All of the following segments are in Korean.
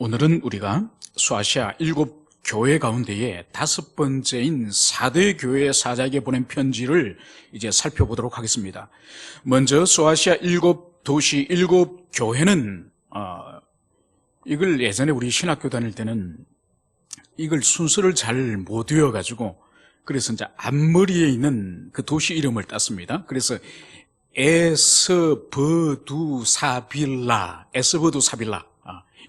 오늘은 우리가 소아시아 7교회 가운데에 5번째인 4대 교회 사자에게 보낸 편지를 이제 살펴보도록 하겠습니다. 먼저 소아시아 7도시 7교회는 이걸 예전에 우리 신학교 다닐 때는 이걸 순서를 잘 못 외워가지고 그래서 이제 앞머리에 있는 그 도시 이름을 땄습니다. 그래서 에스버두사빌라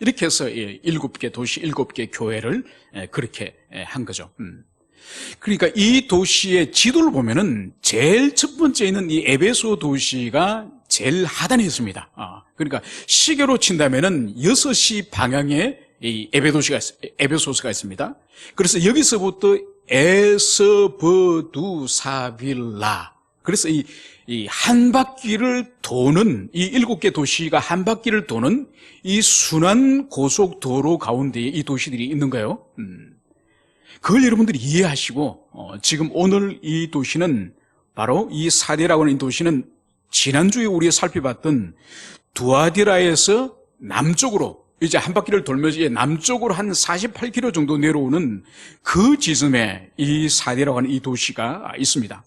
이렇게 해서 7개 도시 7개 교회를 그렇게 한 거죠. 그러니까 이 도시의 지도를 보면은 제일 첫 번째 있는 이 에베소 도시가 제일 하단에 있습니다. 그러니까 시계로 친다면은 6시 방향에 이 에베소서가 있습니다. 그래서 여기서부터 에스버두사빌라. 그래서 이 한 바퀴를 도는, 이 7개 도시가 한 바퀴를 도는 이 순환 고속도로 가운데에 이 도시들이 있는 거예요. 그걸 여러분들이 이해하시고, 지금 오늘 이 도시는 바로 이 사데라고 하는 이 도시는 지난주에 우리가 살펴봤던 두아디라에서 남쪽으로, 이제 한 바퀴를 돌면서 남쪽으로 한 48km 정도 내려오는 그 지점에 이 사데라고 하는 이 도시가 있습니다.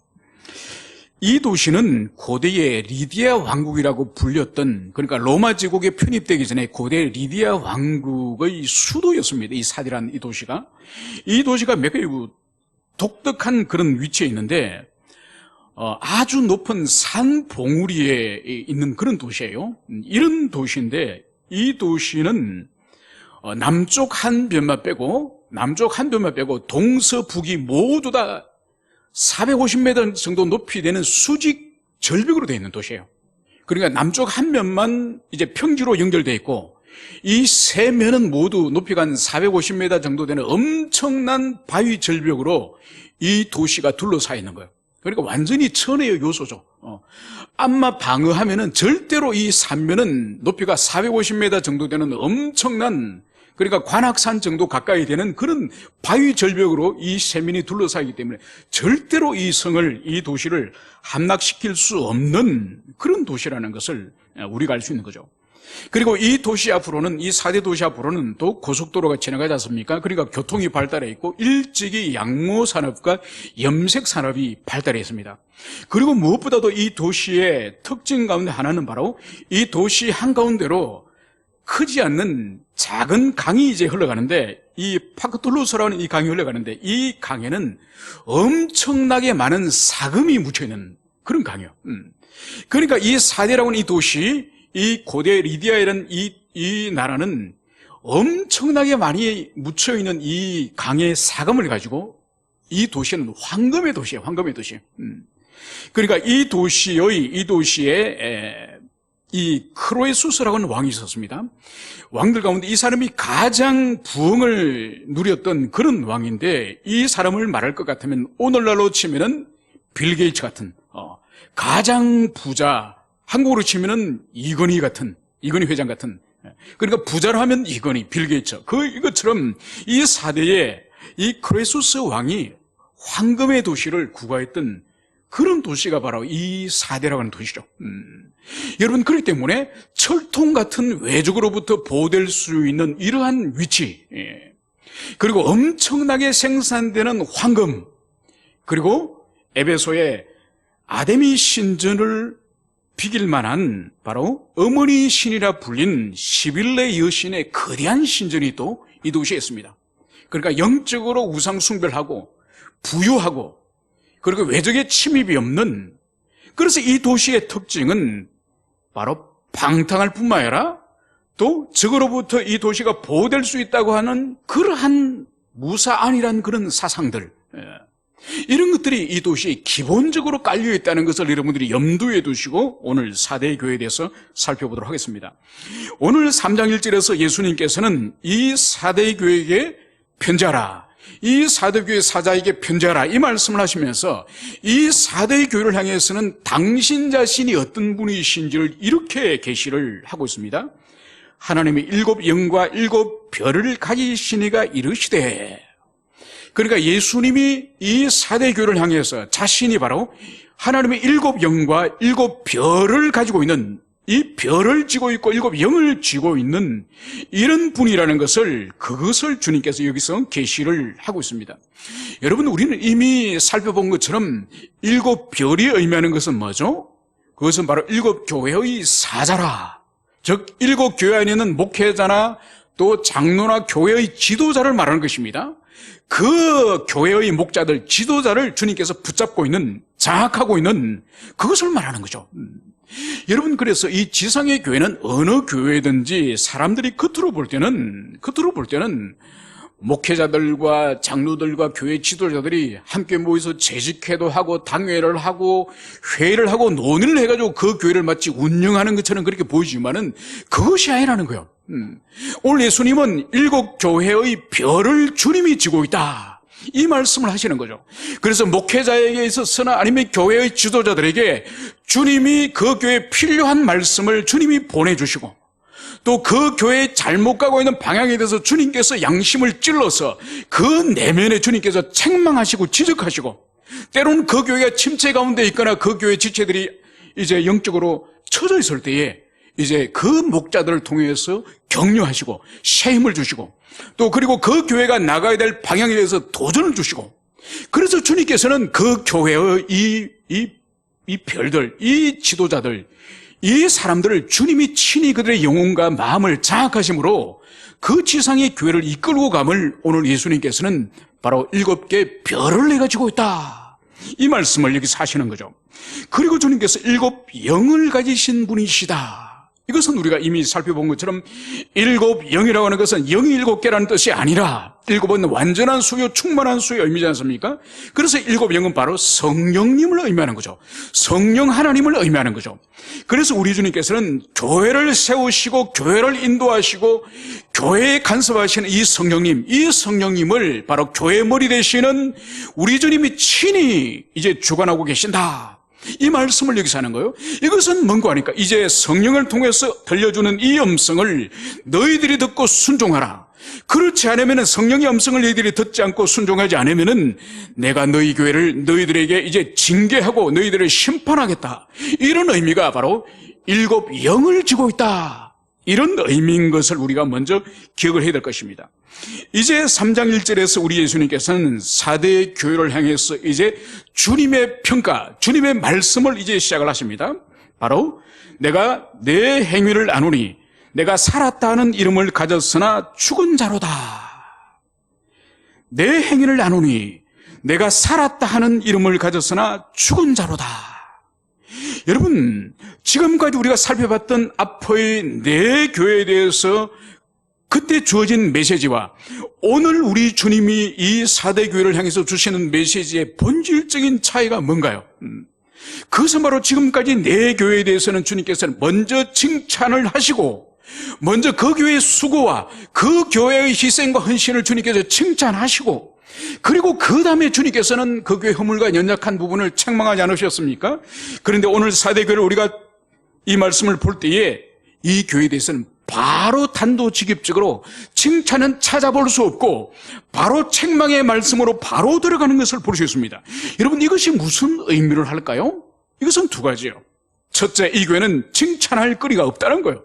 이 도시는 고대의 리디아 왕국이라고 불렸던, 그러니까 로마 제국에 편입되기 전에 고대 리디아 왕국의 수도였습니다. 이 사데라는 이 도시가. 이 도시가 매우 독특한 그런 위치에 있는데, 아주 높은 산 봉우리에 있는 그런 도시예요. 이런 도시인데, 이 도시는 남쪽 한 변만 빼고 동서북이 모두 다 450m 정도 높이 되는 수직 절벽으로 되어 있는 도시예요. 그러니까 남쪽 한 면만 이제 평지로 연결되어 있고, 이 세 면은 모두 높이가 한 450m 정도 되는 엄청난 바위 절벽으로 이 도시가 둘러싸여 있는 거예요. 그러니까 완전히 천혜의 요소죠. 암만 방어하면은 절대로 이 산면은 높이가 450m 정도 되는 엄청난, 그러니까 관악산 정도 가까이 되는 그런 바위 절벽으로 이 세면이 둘러싸이기 때문에 절대로 이 도시를 함락시킬 수 없는 그런 도시라는 것을 우리가 알 수 있는 거죠. 그리고 이 도시 앞으로는, 이 4대 도시 앞으로는 또 고속도로가 지나가지 않습니까? 그러니까 교통이 발달해 있고 일찍이 양모산업과 염색산업이 발달해 있습니다. 그리고 무엇보다도 이 도시의 특징 가운데 하나는 바로 이 도시 한가운데로 크지 않는 작은 강이 이제 흘러가는데, 이 파크툴루스라는 이 강이 흘러가는데, 이 강에는 엄청나게 많은 사금이 묻혀있는 그런 강이에요. 그러니까 이 사데라고 하는 이 도시, 이 고대 리디아이라는 이 나라는 엄청나게 많이 묻혀있는 이 강의 사금을 가지고, 이 도시는 황금의 도시예요. 황금의 도시. 그러니까 이 도시에 이 크로에수스라고 하는 왕이 있었습니다. 왕들 가운데 이 사람이 가장 부흥을 누렸던 그런 왕인데, 이 사람을 말할 것 같으면 오늘날로 치면은 빌 게이츠 같은, 가장 부자, 한국으로 치면은 이건희 회장 같은, 그러니까 부자로 하면 이건희, 빌 게이츠, 이것처럼 이 4대에 이 크로에수스 왕이 황금의 도시를 구가했던 그런 도시가 바로 이 4대라고 하는 도시죠. 여러분, 그렇기 때문에 철통 같은 외적으로부터 보호될 수 있는 이러한 위치, 그리고 엄청나게 생산되는 황금, 그리고 에베소의 아데미 신전을 비길 만한 바로 어머니 신이라 불린 시빌레 여신의 거대한 신전이 또 이 도시에 있습니다. 그러니까 영적으로 우상 숭배하고 부유하고, 그리고 외적의 침입이 없는, 그래서 이 도시의 특징은 바로 방탕할 뿐만 아니라 또 적으로부터 이 도시가 보호될 수 있다고 하는 그러한 무사안이란 그런 사상들, 이런 것들이 이 도시에 기본적으로 깔려 있다는 것을 여러분들이 염두에 두시고 오늘 4대 교회에 대해서 살펴보도록 하겠습니다. 오늘 3장 1절에서 예수님께서는 이 4대 교회에게 편지하라, 이 4대 교회 사자에게 편지하라, 이 말씀을 하시면서 이 4대 교회를 향해서는 당신 자신이 어떤 분이신지를 이렇게 계시를 하고 있습니다. 하나님의 7 영과 7 별을 가지시니가 이르시되, 그러니까 예수님이 이 4대 교회를 향해서 자신이 바로 하나님의 7 영과 7 별을 가지고 있는 이 별을 쥐고 있고 일곱 영을 쥐고 있는 이런 분이라는 것을, 그것을 주님께서 여기서 계시를 하고 있습니다. 여러분, 우리는 이미 살펴본 것처럼 일곱 별이 의미하는 것은 뭐죠? 그것은 바로 일곱 교회의 사자라, 즉 일곱 교회 안에 있는 목회자나 또 장로나 교회의 지도자를 말하는 것입니다. 그 교회의 목자들, 지도자를 주님께서 붙잡고 있는, 장악하고 있는 그것을 말하는 거죠. 여러분, 그래서 이 지상의 교회는 어느 교회든지 사람들이 겉으로 볼 때는 목회자들과 장로들과 교회 지도자들이 함께 모여서 재직회도 하고 당회를 하고 회의를 하고 논의를 해가지고 그 교회를 마치 운영하는 것처럼 그렇게 보이지만은 그것이 아니라는 거예요. 오늘 예수님은 일곱 교회의 별을 주님이 쥐고 있다, 이 말씀을 하시는 거죠. 그래서 목회자에게 있어서나 아니면 교회의 지도자들에게 주님이 그 교회에 필요한 말씀을 주님이 보내주시고, 또 그 교회에 잘못 가고 있는 방향에 대해서 주님께서 양심을 찔러서 그 내면에 주님께서 책망하시고 지적하시고, 때로는 그 교회가 침체 가운데 있거나 그 교회 지체들이 이제 영적으로 처져 있을 때에 이제 그 목자들을 통해서 격려하시고 새 힘을 주시고, 또 그리고 그 교회가 나가야 될 방향에 대해서 도전을 주시고, 그래서 주님께서는 그 교회의 이 별들, 이 지도자들, 이 사람들을 주님이 친히 그들의 영혼과 마음을 장악하심으로 그 지상의 교회를 이끌고 감을 오늘 예수님께서는 바로 일곱 개의 별을 내가지고 있다, 이 말씀을 여기서 하시는 거죠. 그리고 주님께서 일곱 영을 가지신 분이시다. 이것은 우리가 이미 살펴본 것처럼 일곱 영이라고 하는 것은 영이 일곱 개라는 뜻이 아니라 일곱은 완전한 수요, 충만한 수요 의미지 않습니까? 그래서 일곱 영은 바로 성령님을 의미하는 거죠. 성령 하나님을 의미하는 거죠. 그래서 우리 주님께서는 교회를 세우시고 교회를 인도하시고 교회에 간섭하시는 이 성령님을 바로 교회 머리 되시는 우리 주님이 친히 이제 주관하고 계신다, 이 말씀을 여기서 하는 거예요. 이것은 뭔가 하니까 이제 성령을 통해서 들려주는 이 음성을 너희들이 듣고 순종하라. 그렇지 않으면, 성령의 음성을 너희들이 듣지 않고 순종하지 않으면 내가 너희 교회를 너희들에게 이제 징계하고 너희들을 심판하겠다, 이런 의미가 바로 일곱 영을 쥐고 있다, 이런 의미인 것을 우리가 먼저 기억을 해야 될 것입니다. 이제 3장 1절에서 우리 예수님께서는 4대 교회를 향해서 이제 주님의 평가, 주님의 말씀을 이제 시작을 하십니다. 바로 내가 내 행위를 아노니 내가 살았다 하는 이름을 가졌으나 죽은 자로다. 내 행위를 아노니 내가 살았다 하는 이름을 가졌으나 죽은 자로다. 여러분, 지금까지 우리가 살펴봤던 앞의 네 교회에 대해서 그때 주어진 메시지와 오늘 우리 주님이 이 4대 교회를 향해서 주시는 메시지의 본질적인 차이가 뭔가요? 그것은 바로 지금까지 네 교회에 대해서는 주님께서는 먼저 칭찬을 하시고, 먼저 그 교회의 수고와 그 교회의 희생과 헌신을 주님께서 칭찬하시고, 그리고 그 다음에 주님께서는 그 교회의 허물과 연약한 부분을 책망하지 않으셨습니까? 그런데 오늘 4대 교회를 우리가 이 말씀을 볼 때에 이 교회에 대해서는 바로 단도직입적으로 칭찬은 찾아볼 수 없고 바로 책망의 말씀으로 바로 들어가는 것을 볼 수 있습니다. 여러분, 이것이 무슨 의미를 할까요? 이것은 두 가지예요. 첫째, 이 교회는 칭찬할 거리가 없다는 거예요.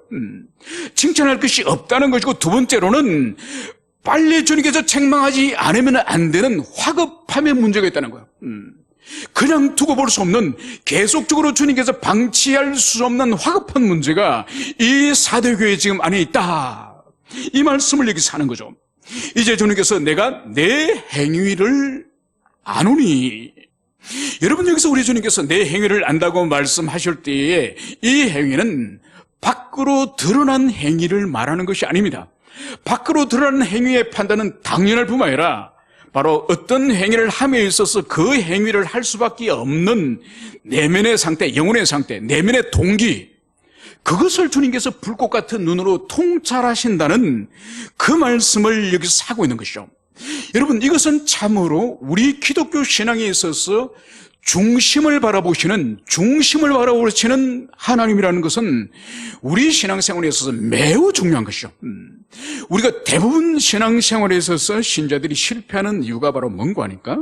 칭찬할 것이 없다는 것이고, 두 번째로는 빨리 주님께서 책망하지 않으면 안 되는 화급함의 문제가 있다는 거예요. 그냥 두고 볼 수 없는, 계속적으로 주님께서 방치할 수 없는 화급한 문제가 이 4대 교회 지금 안에 있다, 이 말씀을 여기서 하는 거죠. 이제 주님께서 내가 내 행위를 아노니, 여러분, 여기서 우리 주님께서 내 행위를 안다고 말씀하실 때에 이 행위는 밖으로 드러난 행위를 말하는 것이 아닙니다. 밖으로 드러나는 행위의 판단은 당연할 뿐만 아니라 바로 어떤 행위를 함에 있어서 그 행위를 할 수밖에 없는 내면의 상태, 영혼의 상태, 내면의 동기, 그것을 주님께서 불꽃 같은 눈으로 통찰하신다는 그 말씀을 여기서 하고 있는 것이죠. 여러분, 이것은 참으로 우리 기독교 신앙에 있어서 중심을 바라보시는 하나님이라는 것은 우리 신앙생활에 있어서 매우 중요한 것이죠. 우리가 대부분 신앙생활에 있어서 신자들이 실패하는 이유가 바로 뭔가 하니까,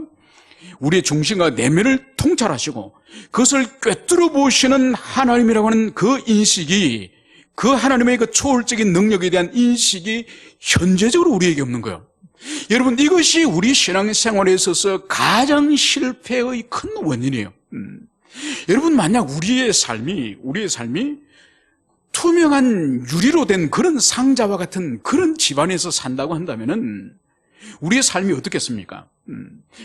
우리의 중심과 내면을 통찰하시고 그것을 꿰뚫어 보시는 하나님이라고 하는 그 인식이, 그 하나님의 그 초월적인 능력에 대한 인식이 현재적으로 우리에게 없는 거예요. 여러분, 이것이 우리 신앙생활에 있어서 가장 실패의 큰 원인이에요. 여러분, 만약 우리의 삶이 투명한 유리로 된 그런 상자와 같은 그런 집안에서 산다고 한다면은 우리의 삶이 어떻겠습니까?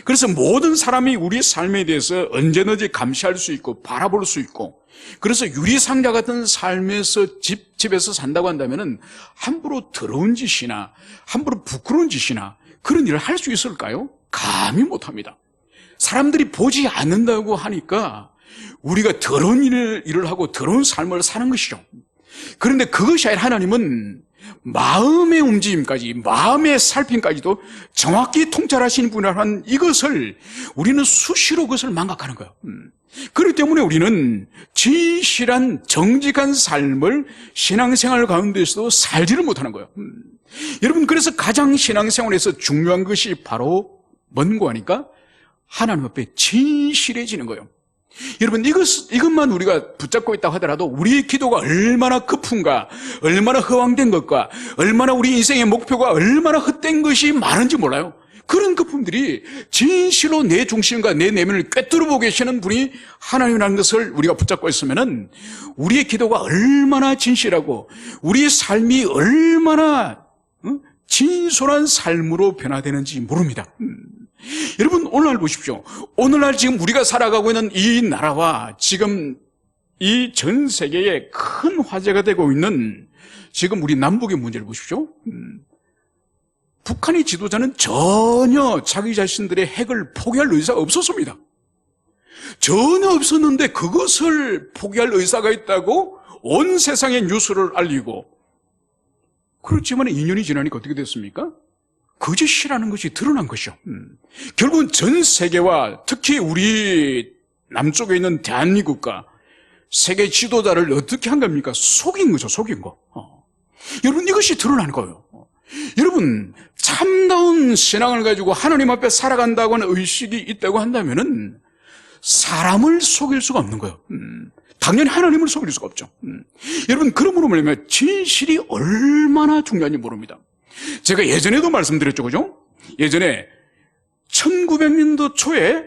그래서 모든 사람이 우리의 삶에 대해서 언제든지 감시할 수 있고 바라볼 수 있고, 그래서 유리상자 같은 삶에서 집에서 산다고 한다면은 함부로 더러운 짓이나 함부로 부끄러운 짓이나 그런 일을 할 수 있을까요? 감히 못합니다. 사람들이 보지 않는다고 하니까 우리가 더러운 일을 하고 더러운 삶을 사는 것이죠. 그런데 그것이 아니라 하나님은 마음의 움직임까지, 마음의 살핌까지도 정확히 통찰하시는 분이라는 이것을 우리는 수시로 그것을 망각하는 거예요. 그렇기 때문에 우리는 진실한 정직한 삶을 신앙생활 가운데서도 살지를 못하는 거예요. 여러분, 그래서 가장 신앙생활에서 중요한 것이 바로 뭔고 하니까 하나님 앞에 진실해지는 거예요. 여러분, 이것만 우리가 붙잡고 있다고 하더라도 우리의 기도가 얼마나 급한가, 얼마나 허황된 것과, 얼마나 우리 인생의 목표가 얼마나 헛된 것이 많은지 몰라요. 그런 것분들이 진실로 내 중심과 내 내면을 꿰뚫어 보고 계시는 분이 하나님이라는 것을 우리가 붙잡고 있으면은 우리의 기도가 얼마나 진실하고 우리의 삶이 얼마나 진솔한 삶으로 변화되는지 모릅니다. 여러분, 오늘날 보십시오. 오늘날 지금 우리가 살아가고 있는 이 나라와 지금 이 전 세계에 큰 화제가 되고 있는 지금 우리 남북의 문제를 보십시오. 북한의 지도자는 전혀 자기 자신들의 핵을 포기할 의사가 없었습니다. 전혀 없었는데 그것을 포기할 의사가 있다고 온 세상에 뉴스를 알리고, 그렇지만 2년이 지나니까 어떻게 됐습니까? 거짓이라는 것이 드러난 것이죠. 결국은 전 세계와 특히 우리 남쪽에 있는 대한민국과 세계 지도자를 어떻게 한 겁니까? 속인 거죠, 속인 거. 여러분, 이것이 드러난 거예요. 여러분, 참다운 신앙을 가지고 하나님 앞에 살아간다고 하는 의식이 있다고 한다면은 사람을 속일 수가 없는 거예요. 당연히 하나님을 속일 수가 없죠. 여러분, 그러므로 말하면 진실이 얼마나 중요한지 모릅니다. 제가 예전에도 말씀드렸죠, 그죠? 예전에 1900년도 초에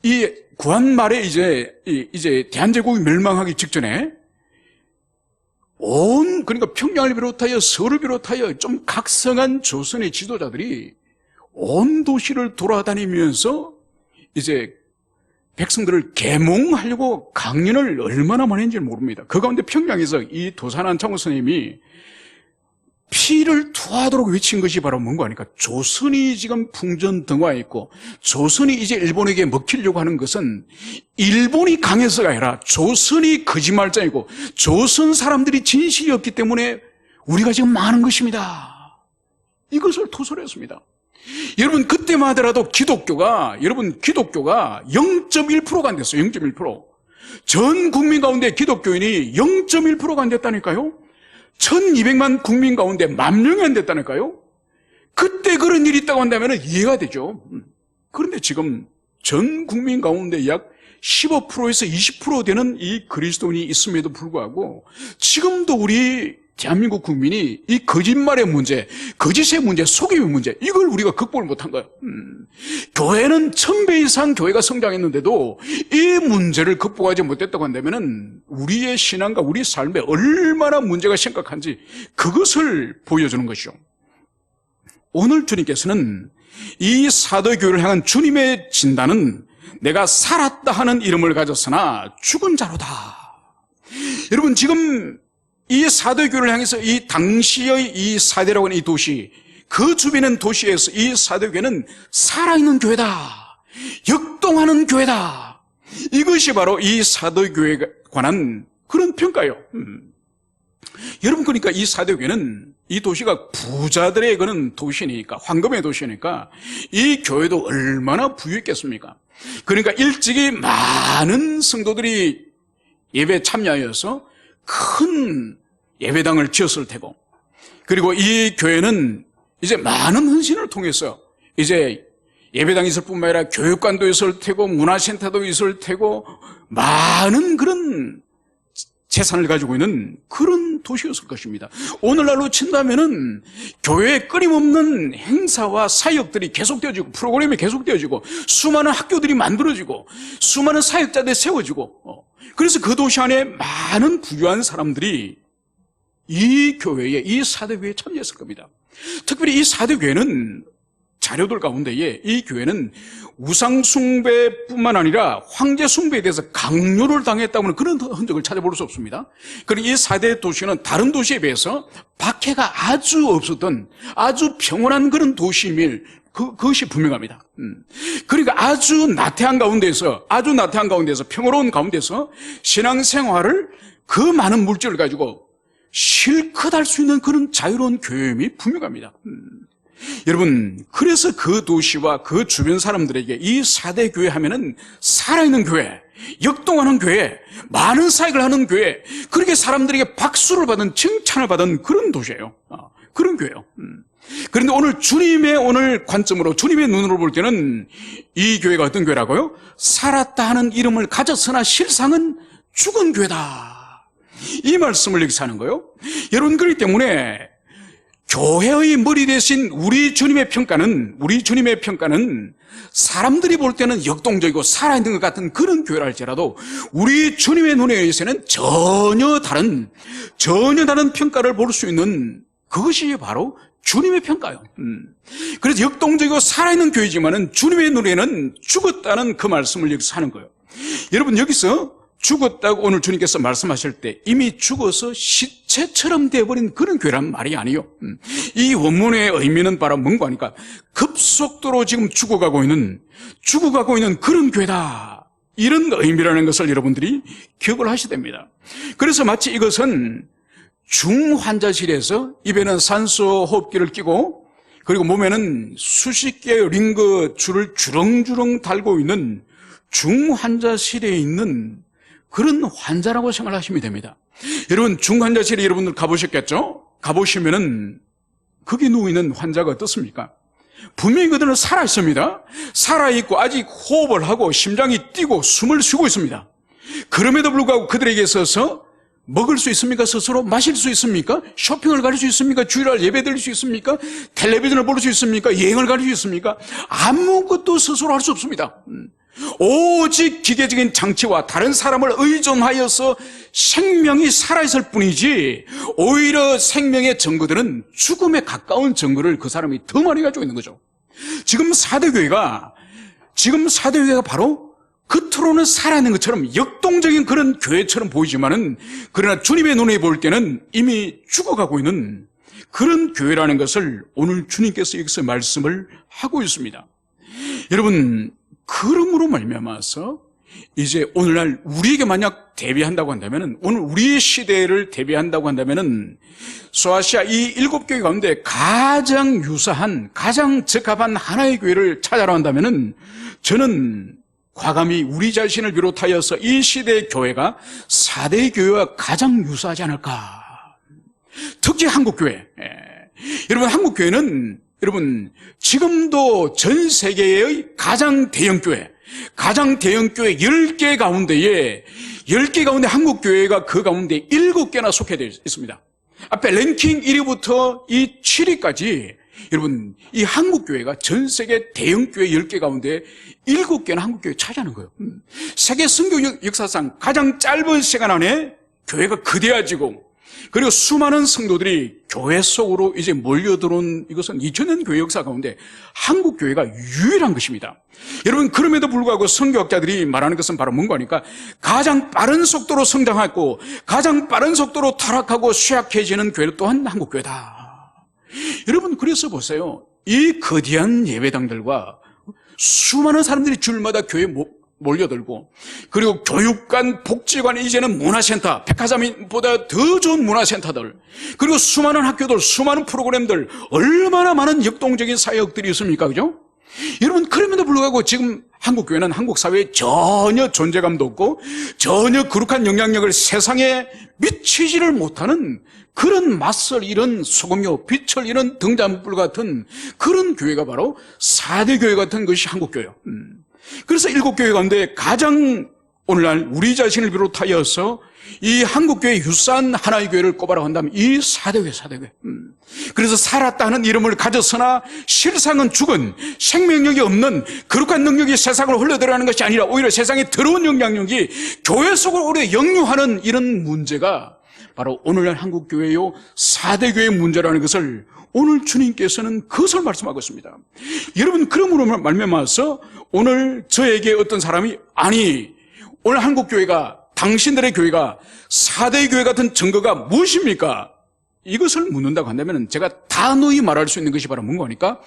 이 구한 말에 이제 대한제국이 멸망하기 직전에 그러니까 평양을 비롯하여 서울을 비롯하여 좀 각성한 조선의 지도자들이 온 도시를 돌아다니면서 이제 백성들을 계몽하려고 강연을 얼마나 많이 했는지 모릅니다. 그 가운데 평양에서 이 도산한 창호 선생님이 피를 토하도록 외친 것이 바로 뭔가 하니까 조선이 지금 풍전등화해 있고 조선이 이제 일본에게 먹히려고 하는 것은 일본이 강해서가 아니라 조선이 거짓말장이고 조선 사람들이 진실이 없기 때문에 우리가 지금 많은 것입니다. 이것을 토설했습니다. 여러분, 그때만 하더라도 기독교가 0.1%가 안 됐어요. 0.1%. 전 국민 가운데 기독교인이 0.1%가 안 됐다니까요. 1200만 국민 가운데 10,000명이 안 됐다니까요. 그때 그런 일이 있다고 한다면 이해가 되죠. 그런데 지금 전 국민 가운데 약 15%에서 20% 되는 이 그리스도인이 있음에도 불구하고 지금도 우리 대한민국 국민이 이 거짓말의 문제, 거짓의 문제, 속임의 문제, 이걸 우리가 극복을 못한 거예요. 교회는 1000배 이상 교회가 성장했는데도 이 문제를 극복하지 못했다고 한다면 우리의 신앙과 우리 삶에 얼마나 문제가 심각한지 그것을 보여주는 것이죠. 오늘 주님께서는 이 사도교회를 향한 주님의 진단은 내가 살았다 하는 이름을 가졌으나 죽은 자로다. 여러분, 지금 이 사도교회를 향해서 이 당시의 이 사대라고 하는 이 도시, 그 주변의 도시에서 이 사도교회는 살아있는 교회다, 역동하는 교회다. 이것이 바로 이 사도교회에 관한 그런 평가예요. 여러분, 그러니까 이 사도교회는 이 도시가 부자들의 그런 도시니까, 황금의 도시니까 이 교회도 얼마나 부유했겠습니까? 그러니까 일찍이 많은 성도들이 예배에 참여하여서 큰 예배당을 지었을 테고, 그리고 이 교회는 이제 많은 헌신을 통해서 이제 예배당이 있을 뿐만 아니라 교육관도 있을 테고 문화센터도 있을 테고 많은 그런 재산을 가지고 있는 그런 도시였을 것입니다. 오늘날로 친다면은 교회에 끊임없는 행사와 사역들이 계속되어지고 프로그램이 계속되어지고 수많은 학교들이 만들어지고 수많은 사역자들이 세워지고 그래서 그 도시 안에 많은 부유한 사람들이 이 교회에, 이 사대교회에 참여했을 겁니다. 특별히 이 사대교회는 자료들 가운데에 이 교회는 우상숭배뿐만 아니라 황제숭배에 대해서 강요를 당했다는 그런 흔적을 찾아볼 수 없습니다. 그리고 이 4대 도시는 다른 도시에 비해서 박해가 아주 없었던 아주 평온한 그런 도시임을 그것이 분명합니다. 그러니까 아주 나태한 가운데서 평화로운 가운데서 신앙생활을 그 많은 물질을 가지고 실컷 할 수 있는 그런 자유로운 교회임이 분명합니다. 여러분, 그래서 그 도시와 그 주변 사람들에게 이 4대 교회 하면은 살아있는 교회, 역동하는 교회, 많은 사역을 하는 교회, 그렇게 사람들에게 박수를 받은, 칭찬을 받은 그런 도시예요. 그런 교회예요. 그런데 오늘 주님의 오늘 관점으로, 주님의 눈으로 볼 때는 이 교회가 어떤 교회라고요? 살았다 하는 이름을 가졌으나 실상은 죽은 교회다. 이 말씀을 여기서 하는 거예요. 여러분, 그렇기 때문에 교회의 머리 대신 우리 주님의 평가는 사람들이 볼 때는 역동적이고 살아있는 것 같은 그런 교회라 할지라도 우리 주님의 눈에 의해서는 전혀 다른 평가를 볼 수 있는 그것이 바로 주님의 평가예요. 그래서 역동적이고 살아있는 교회지만은 주님의 눈에는 죽었다는 그 말씀을 여기서 하는 거예요. 여러분, 여기서 죽었다고 오늘 주님께서 말씀하실 때 이미 죽어서 시체처럼 되어버린 그런 교회란 말이 아니에요. 이 원문의 의미는 바로 뭔가 하니까 급속도로 지금 죽어가고 있는 그런 교회다. 이런 의미라는 것을 여러분들이 기억을 하셔야 됩니다. 그래서 마치 이것은 중환자실에서 입에는 산소 호흡기를 끼고 그리고 몸에는 수십 개의 링거 줄을 주렁주렁 달고 있는 중환자실에 있는 그런 환자라고 생각하시면 됩니다. 여러분, 중환자실에 여러분들 가보셨겠죠? 가보시면은 거기 누워있는 환자가 어떻습니까? 분명히 그들은 살아있습니다. 살아있고 아직 호흡을 하고 심장이 뛰고 숨을 쉬고 있습니다. 그럼에도 불구하고 그들에게 있어서 먹을 수 있습니까? 스스로 마실 수 있습니까? 쇼핑을 갈 수 있습니까? 주일날 예배 드릴 수 있습니까? 텔레비전을 볼 수 있습니까? 여행을 갈 수 있습니까? 아무것도 스스로 할 수 없습니다. 오직 기계적인 장치와 다른 사람을 의존하여서 생명이 살아있을 뿐이지 오히려 생명의 증거들은 죽음에 가까운 증거를 그 사람이 더 많이 가지고 있는 거죠. 지금 4대 교회가 바로 겉으로는 살아있는 것처럼 역동적인 그런 교회처럼 보이지만은 그러나 주님의 눈에 볼 때는 이미 죽어가고 있는 그런 교회라는 것을 오늘 주님께서 여기서 말씀을 하고 있습니다. 여러분, 그러므로 말미암아서 이제 오늘날 우리에게 만약 대비한다고 한다면은 오늘 우리의 시대를 대비한다고 한다면은 소아시아 이 7교회 가운데 가장 유사한 가장 적합한 하나의 교회를 찾아라 한다면은 저는 과감히 우리 자신을 비롯하여서 이 시대의 교회가 4대 교회와 가장 유사하지 않을까. 특히 한국교회. 여러분, 한국교회는 지금도 전 세계의 가장 대형교회 10개 가운데 한국교회가 그 가운데 7개나 속해되어 있습니다. 앞에 랭킹 1위부터 이 7위까지 여러분, 이 한국교회가 전 세계 대형교회 10개 가운데 7개나 한국교회 차지하는 거예요. 세계 선교 역사상 가장 짧은 시간 안에 교회가 거대해지고 그리고 수많은 성도들이 교회 속으로 이제 몰려들어온 이것은 2000년 교회 역사 가운데 한국 교회가 유일한 것입니다. 여러분, 그럼에도 불구하고 선교학자들이 말하는 것은 바로 뭔가 하니까 가장 빠른 속도로 성장하고 가장 빠른 속도로 타락하고 쇠약해지는 교회 또한 한국 교회다. 여러분, 그래서 보세요. 이 거대한 예배당들과 수많은 사람들이 줄마다 교회에 몰려들고 그리고 교육관, 복지관, 이제는 문화센터, 백화점보다 더 좋은 문화센터들 그리고 수많은 학교들, 수많은 프로그램들 얼마나 많은 역동적인 사역들이 있습니까? 그죠? 여러분, 그럼에도 불구하고 지금 한국 교회는 한국 사회에 전혀 존재감도 없고 전혀 거룩한 영향력을 세상에 미치지를 못하는 그런 맞설 이런 소금요, 빛을 이런 등잔불 같은 그런 교회가 바로 4대 교회 같은 것이 한국 교회예요. 그래서 7교회 가운데 가장 오늘날 우리 자신을 비롯하여서 이 한국교회의 유산 하나의 교회를 꼽아라 한다면 이 4대교회, 4대교회. 그래서 살았다는 이름을 가졌으나 실상은 죽은 생명력이 없는 거룩한 능력이 세상으로 흘러들어가는 것이 아니라 오히려 세상에 들어온 영향력이 교회 속으로 오래 역류하는 이런 문제가 바로 오늘날 한국교회요 4대교회의 문제라는 것을 오늘 주님께서는 그것을 말씀하고 있습니다. 여러분, 그러므로 말미암아서 오늘 저에게 어떤 사람이 아니 오늘 한국교회가 당신들의 교회가 4대 교회 같은 증거가 무엇입니까? 이것을 묻는다고 한다면 제가 단호히 말할 수 있는 것이 바로 뭔가 하니까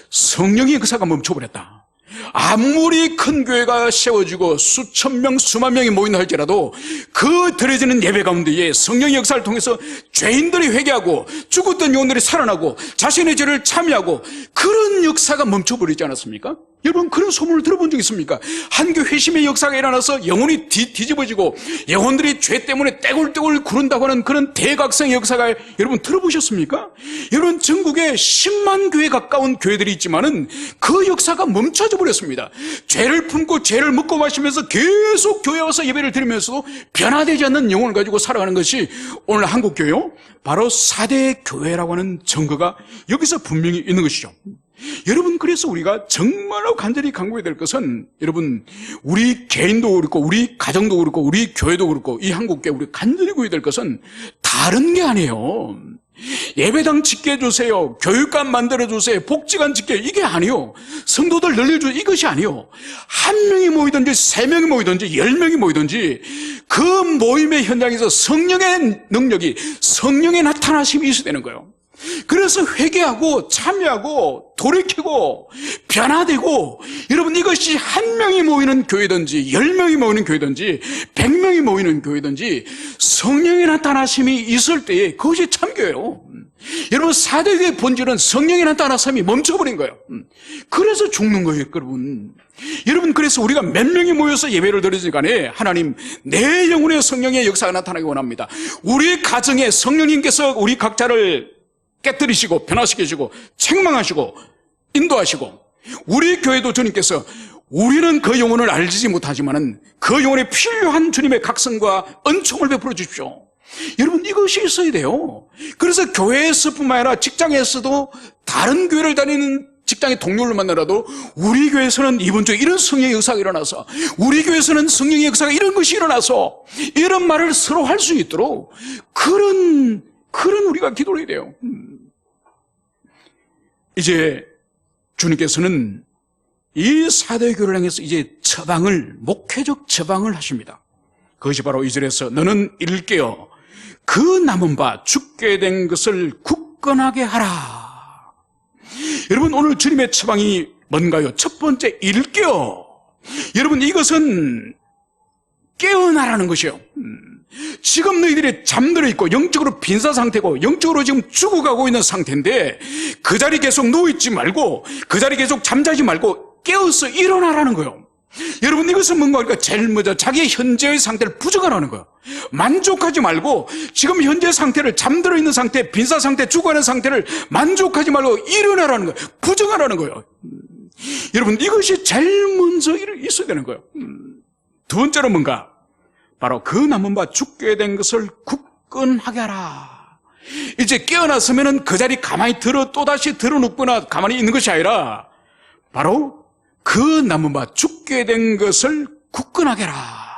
성령의 역사가 멈춰버렸다. 아무리 큰 교회가 세워지고 수천 명, 수만 명이 모인다 할지라도 그 드려지는 예배 가운데에 성령의 역사를 통해서 죄인들이 회개하고 죽었던 영혼들이 살아나고 자신의 죄를 참여하고 그런 역사가 멈춰버리지 않았습니까? 여러분, 그런 소문을 들어본 적 있습니까? 한교 회심의 역사가 일어나서 영혼이 뒤집어지고 영혼들이 죄 때문에 떼굴떼굴 구른다고 하는 그런 대각성의 역사가 여러분 들어보셨습니까? 여러분, 전국에 10만 교회 가까운 교회들이 있지만은 그 역사가 멈춰져 버렸습니다. 죄를 품고 죄를 먹고 마시면서 계속 교회에 와서 예배를 드리면서도 변화되지 않는 영혼을 가지고 살아가는 것이 오늘 한국교회요 바로 4대 교회라고 하는 증거가 여기서 분명히 있는 것이죠. 여러분, 그래서 우리가 정말로 간절히 강구해야 될 것은 여러분, 우리 개인도 그렇고 우리 가정도 그렇고 우리 교회도 그렇고 이 한국교회 우리 간절히 구해야 될 것은 다른 게 아니에요. 예배당 짓게 해주세요, 교육관 만들어주세요, 복지관 짓게, 이게 아니요. 성도들 늘려주세요, 이것이 아니요. 한 명이 모이든지 3명이 모이든지 10명이 모이든지 그 모임의 현장에서 성령의 능력이, 성령의 나타나심이 있어야 되는 거예요. 그래서 회개하고 참여하고 돌이키고 변화되고, 여러분, 이것이 한 명이 모이는 교회든지 10명이 모이는 교회든지 100명이 모이는 교회든지 성령의 나타나심이 있을 때에 그것이 참교예요. 여러분, 4대교의 본질은 성령의 나타나심이 멈춰버린 거예요. 그래서 죽는 거예요, 여러분. 여러분, 그래서 우리가 몇 명이 모여서 예배를 드리지 간에 하나님, 내 영혼의 성령의 역사가 나타나기 원합니다. 우리 가정에 성령님께서 우리 각자를 깨뜨리시고 변화시키시고 책망하시고 인도하시고, 우리 교회도 주님께서 우리는 그 영혼을 알지 못하지만은 그 영혼에 필요한 주님의 각성과 은총을 베풀어 주십시오. 여러분, 이것이 있어야 돼요. 그래서 교회에서뿐만 아니라 직장에서도 다른 교회를 다니는 직장의 동료를 만나라도 우리 교회에서는 이번 주에 이런 성령의 역사가 일어나서, 우리 교회에서는 성령의 역사가 이런 것이 일어나서, 이런 말을 서로 할 수 있도록 그런 우리가 기도를 해야 돼요. 이제 주님께서는 이 4대 교회를 향해서 이제 목회적 처방을 하십니다. 그것이 바로 2절에서 너는 일깨어 그 남은 바 죽게 된 것을 굳건하게 하라. 여러분, 오늘 주님의 처방이 뭔가요? 첫 번째, 일깨어. 여러분, 이것은 깨어나라는 것이에요. 지금 너희들이 잠들어 있고 영적으로 빈사 상태고 영적으로 지금 죽어가고 있는 상태인데 그 자리 계속 누워있지 말고, 그 자리 계속 잠자지 말고 깨어서 일어나라는 거예요. 여러분, 이것은 뭔가 그러니까 제일 먼저 자기의 현재의 상태를 부정하라는 거예요. 만족하지 말고 지금 현재 상태를, 잠들어 있는 상태, 빈사 상태, 죽어가는 상태를 만족하지 말고 일어나라는 거예요. 부정하라는 거예요. 여러분, 이것이 제일 먼저 있어야 되는 거예요. 두 번째로 뭔가, 바로 그 남은 바 죽게 된 것을 굳건하게 하라. 이제 깨어났으면은 그 자리 가만히 또다시 들어눕거나 가만히 있는 것이 아니라 바로 그 남은 바 죽게 된 것을 굳건하게 하라.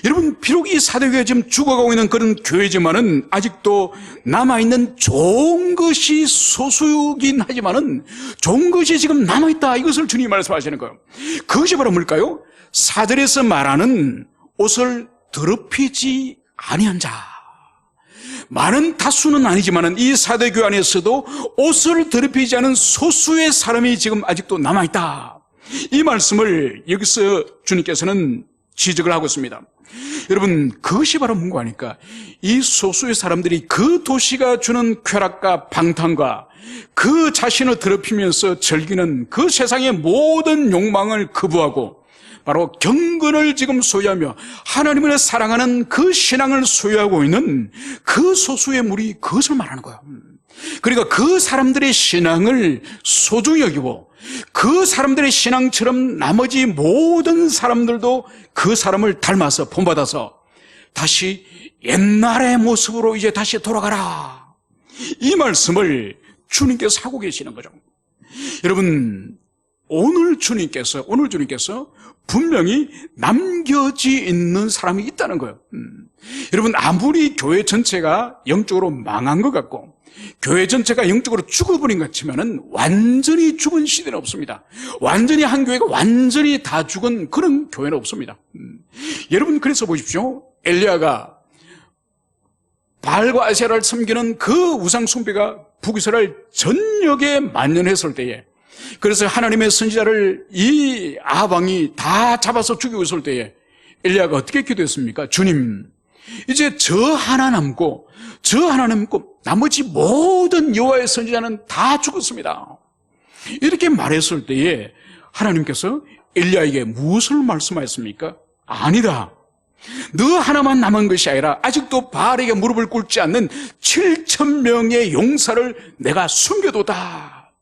여러분, 비록 이 4대교회 지금 죽어가고 있는 그런 교회지만은 아직도 남아있는 좋은 것이 소수긴 하지만은 좋은 것이 지금 남아있다. 이것을 주님이 말씀하시는 거예요. 그것이 바로 뭘까요? 4절에서 말하는 옷을 더럽히지 아니한 자. 많은 다수는 아니지만은 이 4대 교회 안에서도 옷을 더럽히지 않은 소수의 사람이 지금 아직도 남아있다. 이 말씀을 여기서 주님께서는 지적을 하고 있습니다. 여러분, 그것이 바로 뭔가 하니까 이 소수의 사람들이 그 도시가 주는 쾌락과 방탕과 그 자신을 더럽히면서 즐기는 그 세상의 모든 욕망을 거부하고 바로 경건을 지금 소유하며 하나님을 사랑하는 그 신앙을 소유하고 있는 그 소수의 무리, 그것을 말하는 거예요. 그러니까 그 사람들의 신앙을 소중히 여기고 그 사람들의 신앙처럼 나머지 모든 사람들도 그 사람을 닮아서 본받아서 다시 옛날의 모습으로 이제 다시 돌아가라, 이 말씀을 주님께서 하고 계시는 거죠. 여러분, 오늘 주님께서 분명히 남겨져 있는 사람이 있다는 거예요. 여러분, 아무리 교회 전체가 영적으로 망한 것 같고 교회 전체가 영적으로 죽어버린 것 같지만은 완전히 죽은 시대는 없습니다. 완전히 한 교회가 완전히 다 죽은 그런 교회는 없습니다. 여러분, 그래서 보십시오. 엘리야가 바알과 아세라를 섬기는 그 우상 숭배가 북이스라엘 전역에 만연했을 때에, 그래서 하나님의 선지자를 이 아합왕이 다 잡아서 죽이고 있을 때에 엘리야가 어떻게 기도했습니까? 주님, 이제 저 하나 남고 나머지 모든 여호와의 선지자는 다 죽었습니다. 이렇게 말했을 때에 하나님께서 엘리야에게 무엇을 말씀하셨습니까? 아니다, 너 하나만 남은 것이 아니라 아직도 바알에게 무릎을 꿇지 않는 7,000명의 용사를 내가 숨겨뒀다.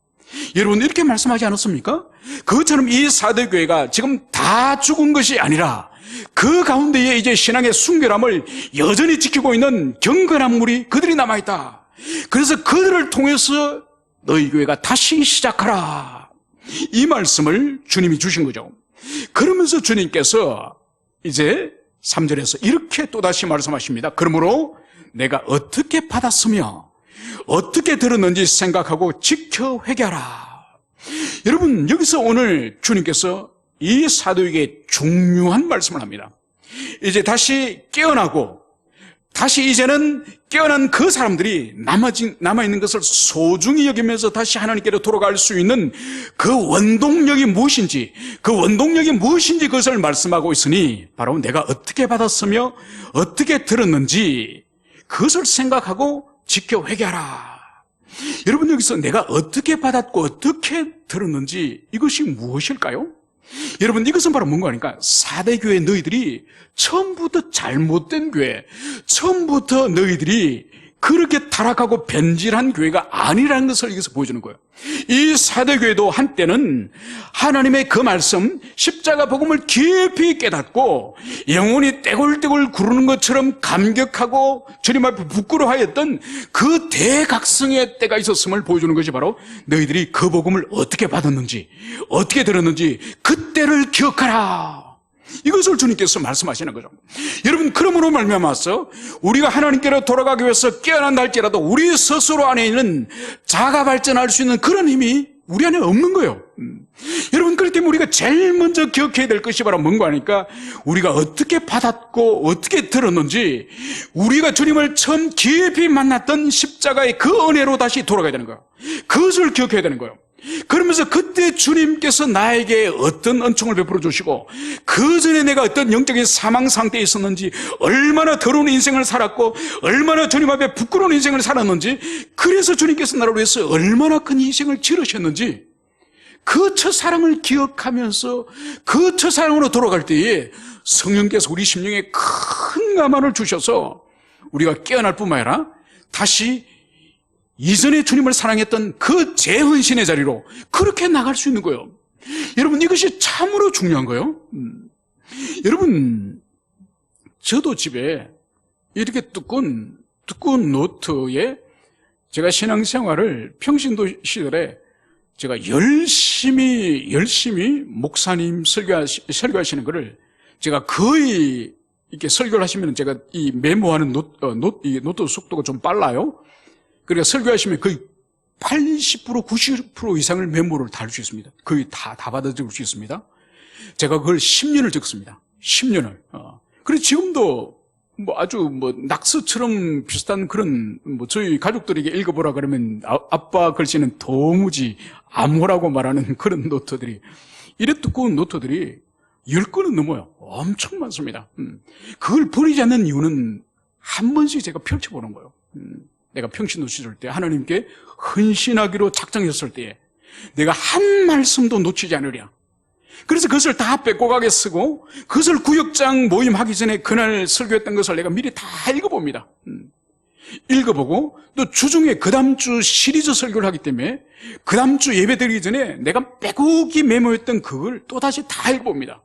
여러분, 이렇게 말씀하지 않았습니까? 그것처럼 이 사대교회가 지금 다 죽은 것이 아니라 그 가운데에 이제 신앙의 순결함을 여전히 지키고 있는 경건한 무리, 그들이 남아있다. 그래서 그들을 통해서 너희 교회가 다시 시작하라, 이 말씀을 주님이 주신 거죠. 그러면서 주님께서 이제 3절에서 이렇게 또다시 말씀하십니다. 그러므로 내가 어떻게 받았으며 어떻게 들었는지 생각하고 지켜 회개하라. 여러분, 여기서 오늘 주님께서 이 사도에게 중요한 말씀을 합니다. 이제 다시 깨어나고 다시 이제는 깨어난 그 사람들이 남아있는 것을 소중히 여기면서 다시 하나님께로 돌아갈 수 있는 그 원동력이 무엇인지 그것을 말씀하고 있으니 바로 내가 어떻게 받았으며 어떻게 들었는지 그것을 생각하고 지켜 회개하라. 여러분, 여기서 내가 어떻게 받았고 어떻게 들었는지 이것이 무엇일까요? 여러분, 이것은 바로 뭔가 하니까 사대교회 너희들이 처음부터 잘못된 교회, 처음부터 너희들이 그렇게 타락하고 변질한 교회가 아니라는 것을 여기서 보여주는 거예요. 이 사대교회도 한때는 하나님의 그 말씀, 십자가 복음을 깊이 깨닫고 영혼이 떼굴떼굴 구르는 것처럼 감격하고 주님 앞에 부끄러워하였던 그 대각성의 때가 있었음을 보여주는 것이 바로 너희들이 그 복음을 어떻게 받았는지, 어떻게 들었는지 그때를 기억하라, 이것을 주님께서 말씀하시는 거죠. 여러분, 그러므로 말미암아서 우리가 하나님께로 돌아가기 위해서 깨어난다 할지라도 우리 스스로 안에 있는 자가 발전할 수 있는 그런 힘이 우리 안에 없는 거예요. 여러분, 그렇기 때문에 우리가 제일 먼저 기억해야 될 것이 바로 뭔가 하니까 우리가 어떻게 받았고 어떻게 들었는지, 우리가 주님을 처음 깊이 만났던 십자가의 그 은혜로 다시 돌아가야 되는 거예요. 그것을 기억해야 되는 거예요. 그러면서 그때 주님께서 나에게 어떤 은총을 베풀어 주시고 그 전에 내가 어떤 영적인 사망 상태에 있었는지, 얼마나 더러운 인생을 살았고 얼마나 주님 앞에 부끄러운 인생을 살았는지, 그래서 주님께서 나를 위해서 얼마나 큰 희생을 치르셨는지 그 첫사랑을 기억하면서 그 첫사랑으로 돌아갈 때에 성령께서 우리 심령에 큰 감화를 주셔서 우리가 깨어날 뿐만 아니라 다시 이전에 주님을 사랑했던 그 재헌신의 자리로 그렇게 나갈 수 있는 거예요. 여러분, 이것이 참으로 중요한 거예요. 여러분, 저도 집에 이렇게 두꺼운 노트에 제가 신앙생활을 평신도 시절에 제가 열심히 목사님 설교하시는 거를 제가 거의 이렇게 설교를 하시면 제가 이 메모하는 노트 속도가 좀 빨라요. 그러니까 설교하시면 거의 80% 90% 이상을 메모를 다 할 수 있습니다. 거의 다 받아 적을 수 있습니다. 제가 그걸 10년을 적습니다. 10년을. 그래서 지금도 아주 낙서처럼 비슷한 그런 저희 가족들에게 읽어보라 그러면 아빠 글씨는 도무지 암호라고 말하는 그런 노트들이, 이래 두꺼운 노트들이 10건은 넘어요. 엄청 많습니다. 그걸 버리지 않는 이유는 한 번씩 제가 펼쳐보는 거예요. 내가 평신도 시절 때 하나님께 헌신하기로 작정했을 때에 내가 한 말씀도 놓치지 않으랴. 그래서 그것을 다 빼곡하게 쓰고 그것을 구역장 모임하기 전에 그날 설교했던 것을 내가 미리 다 읽어봅니다. 읽어보고 또 주중에 그 다음 주 시리즈 설교를 하기 때문에 그 다음 주 예배 드리기 전에 내가 빼곡히 메모했던 그걸 또다시 다 읽어봅니다.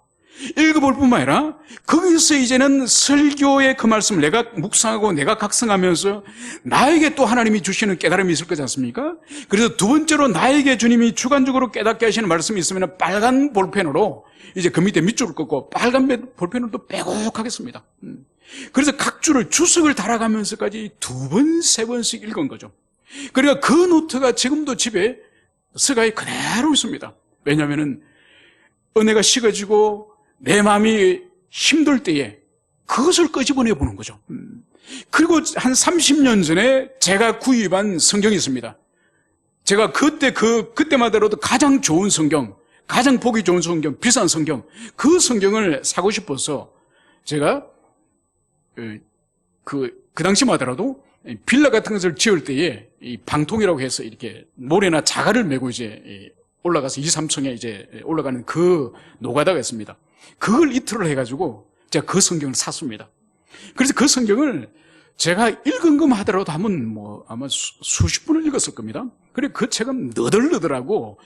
읽어볼 뿐만 아니라 거기서 이제는 설교의 그 말씀을 내가 묵상하고 내가 각성하면서 나에게 또 하나님이 주시는 깨달음이 있을 거지 않습니까? 그래서 두 번째로 나에게 주님이 주관적으로 깨닫게 하시는 말씀이 있으면 빨간 볼펜으로 이제 그 밑에 밑줄을 긋고 빨간 볼펜으로 또 빼곡하게 씁니다. 그래서 각 줄을 주석을 달아가면서까지 두 번, 세 번씩 읽은 거죠. 그러니까 그 노트가 지금도 집에 서가에 그대로 있습니다. 왜냐하면 은혜가 식어지고 내 마음이 힘들 때에 그것을 끄집어내 보는 거죠. 그리고 한 30년 전에 제가 구입한 성경이 있습니다. 제가 그때마다로도 가장 좋은 성경, 가장 보기 좋은 성경, 비싼 성경, 그 성경을 사고 싶어서 제가 그 당시마다라도 빌라 같은 것을 지을 때에 이 방통이라고 해서 이렇게 모래나 자갈을 메고 이제 올라가서 2, 3층에 이제 올라가는 그 노가다가 있습니다. 그걸 이틀을 해가지고 제가 그 성경을 샀습니다. 그래서 그 성경을 제가 읽은 것만 하더라도 한번 아마 수십 분을 읽었을 겁니다. 그래 그 책은 너덜너덜하고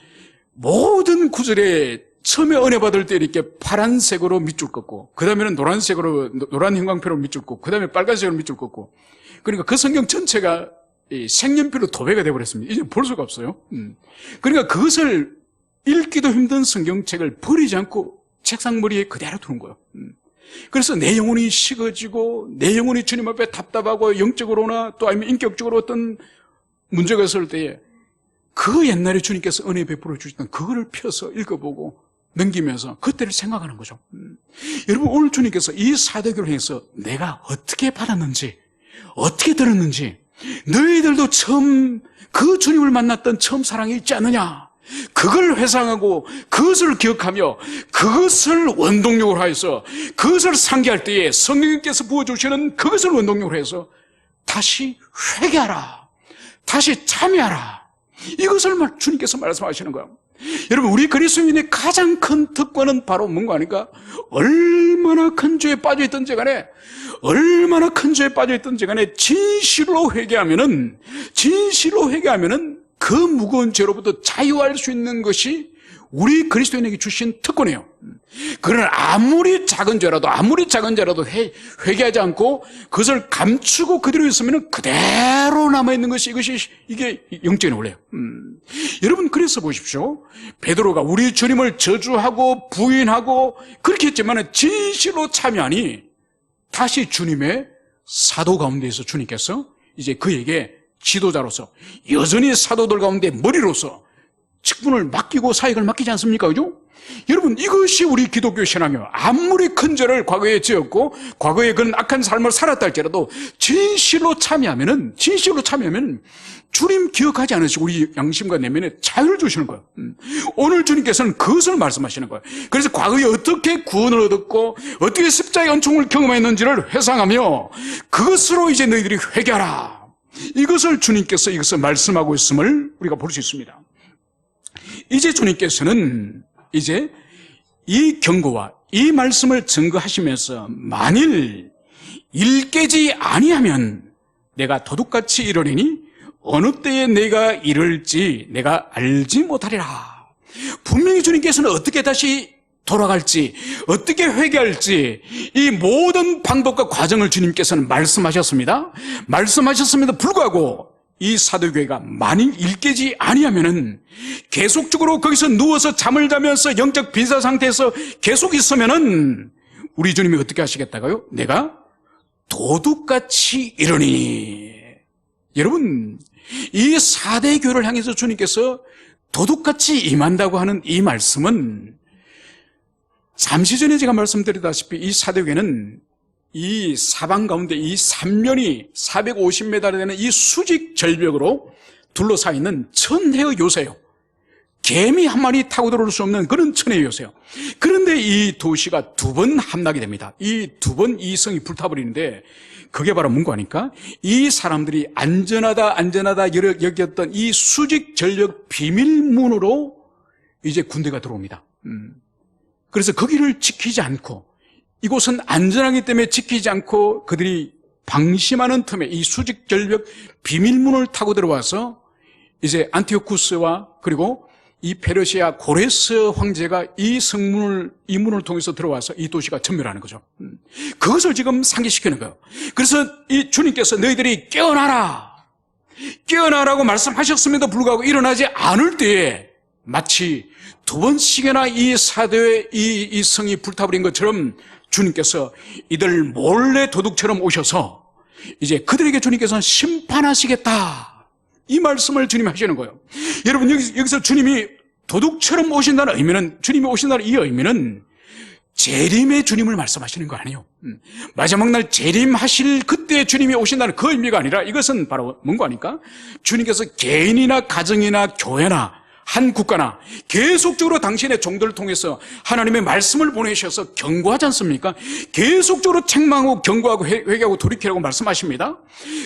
모든 구절에 처음에 은혜 받을 때 이렇게 파란색으로 밑줄 긋고 그 다음에는 노란 형광펜으로 밑줄 긋고 그 다음에 빨간색으로 밑줄 긋고 그러니까 그 성경 전체가 색연필로 도배가 되어버렸습니다. 이제 볼 수가 없어요. 그러니까 그것을 읽기도 힘든 성경책을 버리지 않고 책상머리에 그대로 두는 거예요. 그래서 내 영혼이 식어지고 내 영혼이 주님 앞에 답답하고 영적으로나 또 아니면 인격적으로 어떤 문제가 있을 때에 그 옛날에 주님께서 은혜 베풀어 주셨던 그거를 펴서 읽어보고 넘기면서 그때를 생각하는 거죠. 여러분 오늘 주님께서 이 사도교를 통해서 내가 어떻게 받았는지 어떻게 들었는지 너희들도 처음 그 주님을 만났던 처음 사랑이 있지 않느냐 그걸 회상하고 그것을 기억하며 그것을 원동력으로 하여서 그것을 상기할 때에 성령님께서 부어주시는 그것을 원동력으로 해서 다시 회개하라 다시 참여하라 이것을 주님께서 말씀하시는 거예요. 여러분 우리 그리스도인의 가장 큰 특권은 바로 뭔가 하니까 얼마나 큰 죄에 빠져있든지 간에 얼마나 큰 죄에 빠져있든지 간에 진실로 회개하면은 그 무거운 죄로부터 자유할 수 있는 것이 우리 그리스도인에게 주신 특권이에요. 그러나 아무리 작은 죄라도 회개하지 않고 그것을 감추고 그대로 있으면 그대로 남아있는 것이 이게 영적인 원리예요. 여러분 그래서 보십시오. 베드로가 우리 주님을 저주하고 부인하고 그렇게 했지만 진실로 참여하니 다시 주님의 사도 가운데에서 주님께서 이제 그에게 지도자로서 여전히 사도들 가운데 머리로서 직분을 맡기고 사역을 맡기지 않습니까? 그죠? 여러분 이것이 우리 기독교 신앙이에요. 아무리 큰 죄를 과거에 지었고 과거에 그런 악한 삶을 살았다 할지라도 진실로 참여하면 주님 기억하지 않으시고 우리 양심과 내면에 자유를 주시는 거예요. 오늘 주님께서는 그것을 말씀하시는 거예요. 그래서 과거에 어떻게 구원을 얻었고 어떻게 십자가의 은총을 경험했는지를 회상하며 그것으로 이제 너희들이 회개하라. 이것을 주님께서 이것을 말씀하고 있음을 우리가 볼 수 있습니다. 이제 주님께서는 이제 이 경고와 이 말씀을 증거하시면서 만일 일깨지 아니하면 내가 도둑같이 이르리니 어느 때에 내가 이를지 내가 알지 못하리라. 분명히 주님께서는 어떻게 다시 돌아갈지 어떻게 회개할지 이 모든 방법과 과정을 주님께서는 말씀하셨습니다. 말씀하셨음에도 불구하고 이 사도교회가 만일 일깨지 아니하면은 계속적으로 거기서 누워서 잠을 자면서 영적 빈사 상태에서 계속 있으면은 우리 주님이 어떻게 하시겠다고요? 내가 도둑같이 이르니. 여러분 이 4대 교회를 향해서 주님께서 도둑같이 임한다고 하는 이 말씀은 잠시 전에 제가 말씀드렸다시피 이 사도교회는 이 사방 가운데 이 3면이 450m 되는 이 수직 절벽으로 둘러싸여 있는 천혜의 요새요. 개미 한 마리 타고 들어올 수 없는 그런 천혜의 요새요. 그런데 이 도시가 두 번 함락이 됩니다. 이 두 번 이 성이 불타버리는데 그게 바로 뭔가 하니까 이 사람들이 안전하다 여겼던 이 수직 전력 비밀문으로 이제 군대가 들어옵니다. 그래서 거기를 지키지 않고 이곳은 안전하기 때문에 지키지 않고 그들이 방심하는 틈에 이 수직 전력 비밀문을 타고 들어와서 이제 안티오쿠스와 그리고 이 페르시아 고레스 황제가 이 문을 통해서 들어와서 이 도시가 전멸하는 거죠. 그것을 지금 상기시키는 거예요. 그래서 이 주님께서 너희들이 깨어나라고 말씀하셨음에도 불구하고 일어나지 않을 때에 마치 두 번씩이나 이 사도의 이 성이 불타버린 것처럼 주님께서 이들 몰래 도둑처럼 오셔서 이제 그들에게 주님께서는 심판하시겠다. 이 말씀을 주님이 하시는 거예요. 여러분, 여기서 주님이 도둑처럼 오신다는 의미는, 주님이 오신다는 이 의미는 재림의 주님을 말씀하시는 거 아니에요. 마지막 날 재림하실 그때 주님이 오신다는 그 의미가 아니라 이것은 바로 뭔가 하니까 주님께서 개인이나 가정이나 교회나 한 국가나 계속적으로 당신의 종들을 통해서 하나님의 말씀을 보내셔서 경고하지 않습니까? 계속적으로 책망하고 경고하고 회개하고 돌이키라고 말씀하십니다.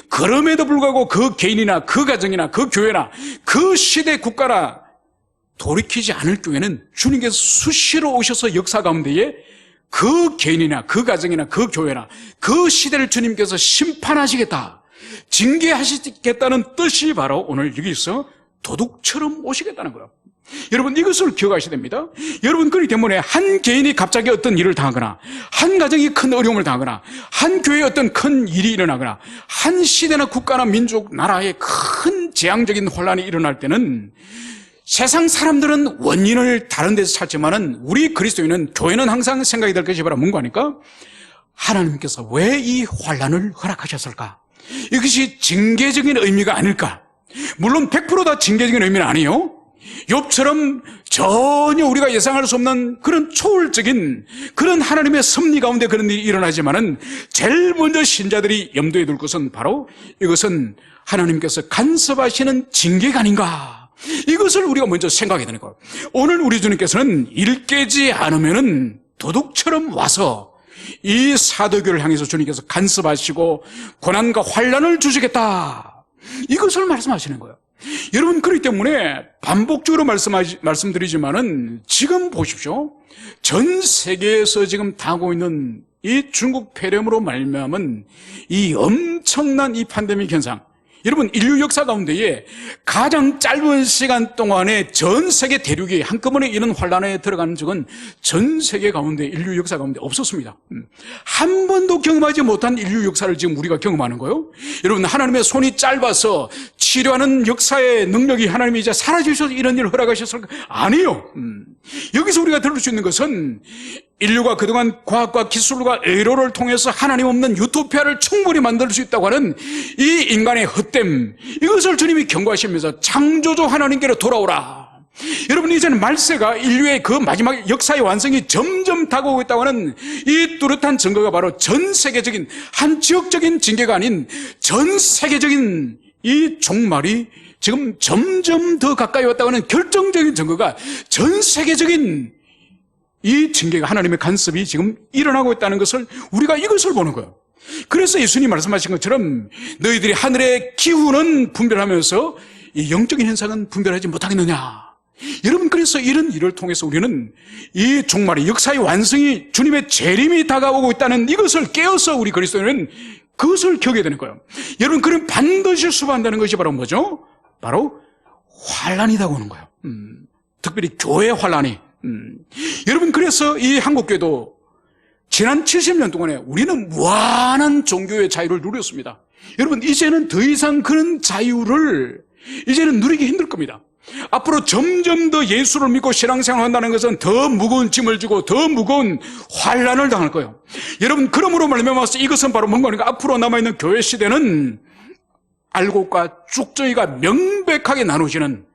그럼에도 불구하고 그 개인이나 그 가정이나 그 교회나 그 시대 국가나 돌이키지 않을 경우에는 주님께서 수시로 오셔서 역사 가운데에 그 개인이나 그 가정이나 그 교회나 그 시대를 주님께서 심판하시겠다, 징계하시겠다는 뜻이 바로 오늘 여기서 도둑처럼 오시겠다는 거예요. 여러분, 이것을 기억하셔야 됩니다. 여러분, 그렇기 때문에 한 개인이 갑자기 어떤 일을 당하거나 한 가정이 큰 어려움을 당하거나 한 교회에 어떤 큰 일이 일어나거나 한 시대나 국가나 민족, 나라에 큰 재앙적인 혼란이 일어날 때는 세상 사람들은 원인을 다른 데서 찾지만은 우리 그리스도인은, 교회는 항상 생각이 될 것이 바로 뭔가 하니까 하나님께서 왜 이 혼란을 허락하셨을까? 이것이 징계적인 의미가 아닐까? 물론 100% 다 징계적인 의미는 아니에요. 욥처럼 전혀 우리가 예상할 수 없는 그런 초월적인 그런 하나님의 섭리 가운데 그런 일이 일어나지만은 제일 먼저 신자들이 염두에 둘 것은 바로 이것은 하나님께서 간섭하시는 징계가 아닌가, 이것을 우리가 먼저 생각해야 되는 거예요. 오늘 우리 주님께서는 일 깨지 않으면은 도둑처럼 와서 이 사도교를 향해서 주님께서 간섭하시고 고난과 환난을 주시겠다, 이것을 말씀하시는 거예요. 여러분, 그렇기 때문에 반복적으로 말씀드리지만은 지금 보십시오. 전 세계에서 지금 당하고 있는 이 중국 폐렴으로 말미암은 이 엄청난 이 팬데믹 현상, 여러분, 인류 역사 가운데에 가장 짧은 시간 동안에 전 세계 대륙이 한꺼번에 이런 환란에 들어가는 적은 전 세계 가운데, 인류 역사 가운데 없었습니다. 한 번도 경험하지 못한 인류 역사를 지금 우리가 경험하는 거예요. 여러분, 하나님의 손이 짧아서 치료하는 역사의 능력이 하나님이 이제 사라지셔서 이런 일을 허락하셨을까? 아니에요. 여기서 우리가 들을 수 있는 것은 인류가 그동안 과학과 기술과 의료를 통해서 하나님 없는 유토피아를 충분히 만들 수 있다고 하는 이 인간의 헛됨, 이것을 주님이 경고하시면서 창조주 하나님께로 돌아오라. 여러분, 이제는 말세가 인류의 그 마지막 역사의 완성이 점점 다가오고 있다고 하는 이 뚜렷한 증거가 바로 전 세계적인, 한 지역적인 징계가 아닌 전 세계적인 이 종말이 지금 점점 더 가까이 왔다고 하는 결정적인 증거가, 전 세계적인 이 징계가, 하나님의 간섭이 지금 일어나고 있다는 것을 우리가 이것을 보는 거예요. 그래서 예수님이 말씀하신 것처럼 너희들이 하늘의 기후는 분별하면서 이 영적인 현상은 분별하지 못하겠느냐. 여러분, 그래서 이런 일을 통해서 우리는 이 종말의 역사의 완성이, 주님의 재림이 다가오고 있다는 이것을 깨어서 우리 그리스도인은 그것을 겪게 되는 거예요. 여러분, 그럼 반드시 수반되는 것이 바로 뭐죠? 바로 환란이라고 하는 거예요. 특별히 교회 환란이. 여러분, 그래서 이 한국교회도 지난 70년 동안에 우리는 무한한 종교의 자유를 누렸습니다. 여러분, 이제는 더 이상 그런 자유를 이제는 누리기 힘들 겁니다. 앞으로 점점 더 예수를 믿고 신앙생활을 한다는 것은 더 무거운 짐을 지고 더 무거운 환란을 당할 거예요. 여러분, 그러므로 말미암아서 이것은 바로 뭔가 하니까 앞으로 남아있는 교회 시대는 알곡과 쭉정이가 명백하게 나누시는,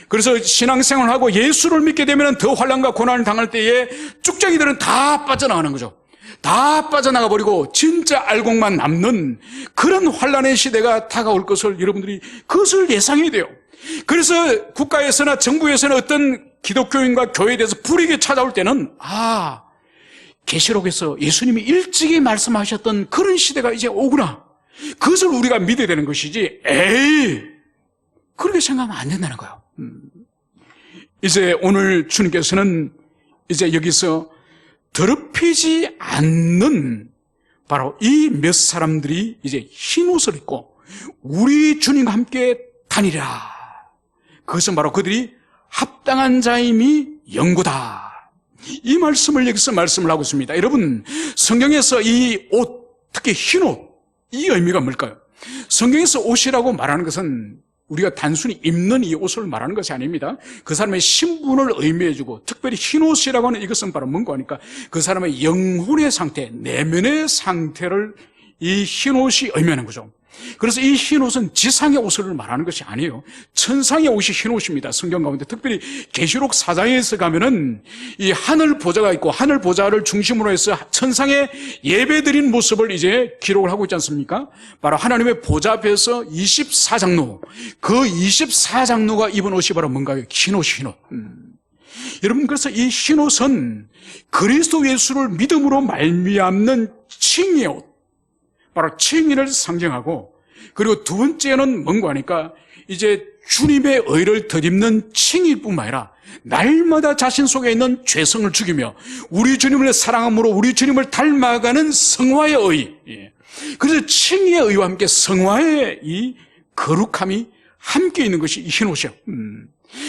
그래서 신앙생활을 하고 예수를 믿게 되면 더 환난과 고난을 당할 때에 쭉정이들은 다 빠져나가는 거죠. 다 빠져나가 버리고 진짜 알곡만 남는 그런 환난의 시대가 다가올 것을 여러분들이 그것을 예상해야 돼요. 그래서 국가에서나 정부에서나 어떤 기독교인과 교회에 대해서 불이익이 찾아올 때는 계시록에서 예수님이 일찍이 말씀하셨던 그런 시대가 이제 오구나. 그것을 우리가 믿어야 되는 것이지, 그렇게 생각하면 안 된다는 거예요. 이제 오늘 주님께서는 이제 여기서 더럽히지 않는 바로 이 몇 사람들이 이제 흰 옷을 입고 우리 주님과 함께 다니라. 그것은 바로 그들이 합당한 자임이 영구다. 이 말씀을 여기서 말씀을 하고 있습니다. 여러분, 성경에서 이 옷, 특히 흰 옷, 이 의미가 뭘까요? 성경에서 옷이라고 말하는 것은 우리가 단순히 입는 이 옷을 말하는 것이 아닙니다. 그 사람의 신분을 의미해주고, 특별히 흰 옷이라고 하는 이것은 바로 뭔가 하니까 그 사람의 영혼의 상태, 내면의 상태를 이 흰 옷이 의미하는 거죠. 그래서 이 흰 옷은 지상의 옷을 말하는 것이 아니에요. 천상의 옷이 흰 옷입니다. 성경 가운데 특별히 계시록 4장에서 가면은 이 하늘 보좌가 있고 하늘 보좌를 중심으로 해서 천상의 예배드린 모습을 이제 기록을 하고 있지 않습니까? 바로 하나님의 보좌 앞에서 24장로, 그 24장로가 입은 옷이 바로 뭔가요? 흰 옷, 흰 옷. 여러분, 그래서 이 흰 옷은 그리스도 예수를 믿음으로 말미암는 칭의의 옷, 바로 칭의를 상징하고, 그리고 두 번째는 뭔가 하니까 이제 주님의 의를 덧입는 칭의일 뿐만 아니라 날마다 자신 속에 있는 죄성을 죽이며 우리 주님을 사랑함으로 우리 주님을 닮아가는 성화의 의. 그래서 칭의의 의와 함께 성화의 이 거룩함이 함께 있는 것이 이 흰 옷이요.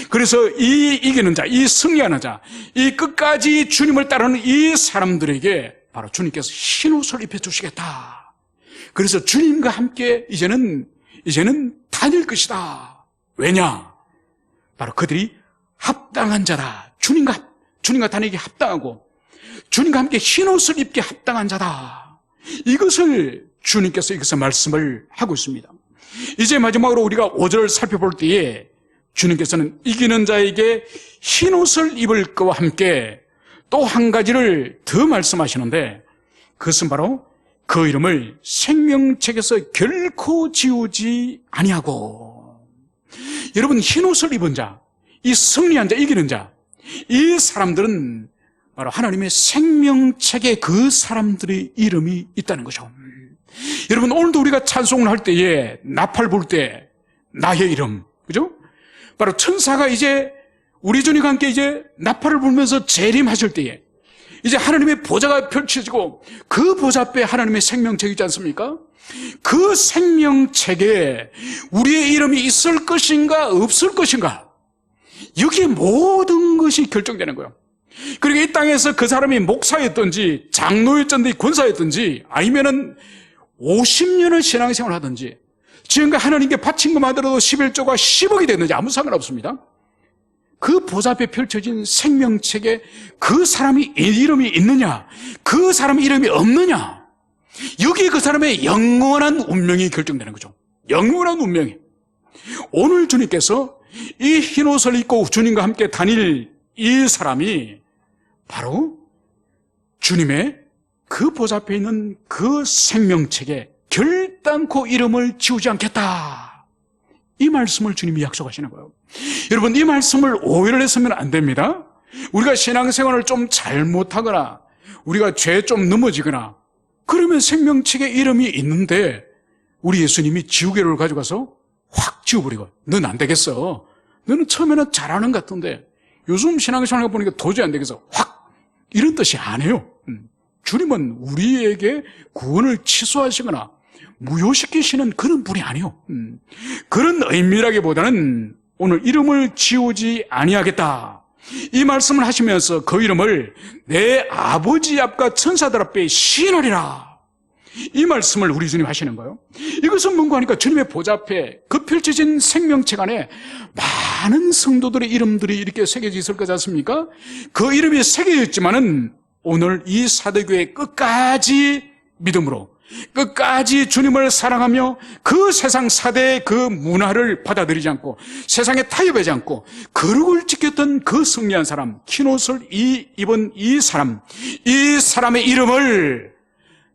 그래서 이 이기는 자, 이 승리하는 자, 이 끝까지 주님을 따르는 이 사람들에게 바로 주님께서 흰 옷을 입혀주시겠다. 그래서 주님과 함께 이제는 다닐 것이다. 왜냐? 바로 그들이 합당한 자다. 주님과 다니기 합당하고 주님과 함께 흰 옷을 입게 합당한 자다. 이것을 주님께서 여기서 말씀을 하고 있습니다. 이제 마지막으로 우리가 5절을 살펴볼 때에 주님께서는 이기는 자에게 흰 옷을 입을 것과 함께 또 한 가지를 더 말씀하시는데, 그것은 바로 그 이름을 생명책에서 결코 지우지 아니하고. 여러분, 흰 옷을 입은 자, 이 승리한 자, 이기는 자, 이 사람들은 바로 하나님의 생명책에 그 사람들의 이름이 있다는 거죠. 여러분, 오늘도 우리가 찬송을 할 때에 나팔 불 때 나의 이름, 그죠? 바로 천사가 이제 우리 주님과 함께 이제 나팔을 불면서 재림하실 때에 이제 하나님의 보좌가 펼쳐지고 그 보좌 앞에 하나님의 생명책이 있지 않습니까? 그 생명책에 우리의 이름이 있을 것인가 없을 것인가, 여기에 모든 것이 결정되는 거예요. 그리고 이 땅에서 그 사람이 목사였든지 장로였든지 권사였든지 아니면은 50년을 신앙생활을 하든지 지금까 하나님께 바친 것만으로도 11조가 10억이 됐는지 아무 상관없습니다. 그 보좌 앞에 펼쳐진 생명책에 그 사람이 이름이 있느냐, 그 사람의 이름이 없느냐, 여기에 그 사람의 영원한 운명이 결정되는 거죠. 영원한 운명이. 오늘 주님께서 이 흰옷을 입고 주님과 함께 다닐 이 사람이 바로 주님의 그 보좌 앞에 있는 그 생명책에 결단코 이름을 지우지 않겠다. 이 말씀을 주님이 약속하시는 거예요. 여러분, 이 말씀을 오해를 했으면 안 됩니다. 우리가 신앙생활을 좀 잘못하거나 우리가 죄에 좀 넘어지거나 그러면 생명책에 이름이 있는데 우리 예수님이 지우개를 가져가서 확 지워버리고, 넌 안 되겠어. 너는 처음에는 잘하는 것 같은데 요즘 신앙생활을 보니까 도저히 안 되겠어. 확, 이런 뜻이 아니에요. 주님은 우리에게 구원을 취소하시거나 무효시키시는 그런 분이 아니에요. 그런 의미라기보다는 오늘 이름을 지우지 아니하겠다, 이 말씀을 하시면서 그 이름을 내 아버지 앞과 천사들 앞에 시인하리라, 이 말씀을 우리 주님 하시는 거예요. 이것은 뭔가 하니까 주님의 보좌 앞에 그 펼쳐진 생명책 안에 많은 성도들의 이름들이 이렇게 새겨져 있을 거지 않습니까? 그 이름이 새겨져 있지만은 오늘 이 사도교회 끝까지 믿음으로, 끝까지 주님을 사랑하며 그 세상 사대의 그 문화를 받아들이지 않고 세상에 타협하지 않고 거룩을 지켰던 그 승리한 사람, 흰옷을 입은 이 사람의 이름을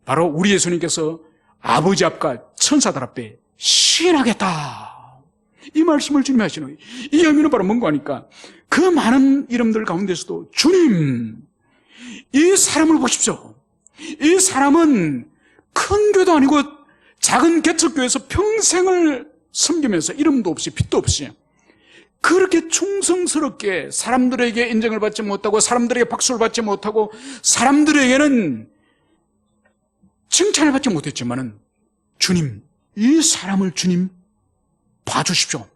바로 우리 예수님께서 아버지 앞과 천사들 앞에 시인하겠다, 이 말씀을 주님이 하시는 거예요. 이 의미는 바로 뭔가 하니까 그 많은 이름들 가운데서도 주님, 이 사람을 보십시오. 이 사람은 큰 교도 아니고 작은 개척교회에서 평생을 섬기면서 이름도 없이 빚도 없이 그렇게 충성스럽게 사람들에게 인정을 받지 못하고 사람들에게 박수를 받지 못하고 사람들에게는 칭찬을 받지 못했지만은 주님, 이 사람을 주님 봐주십시오.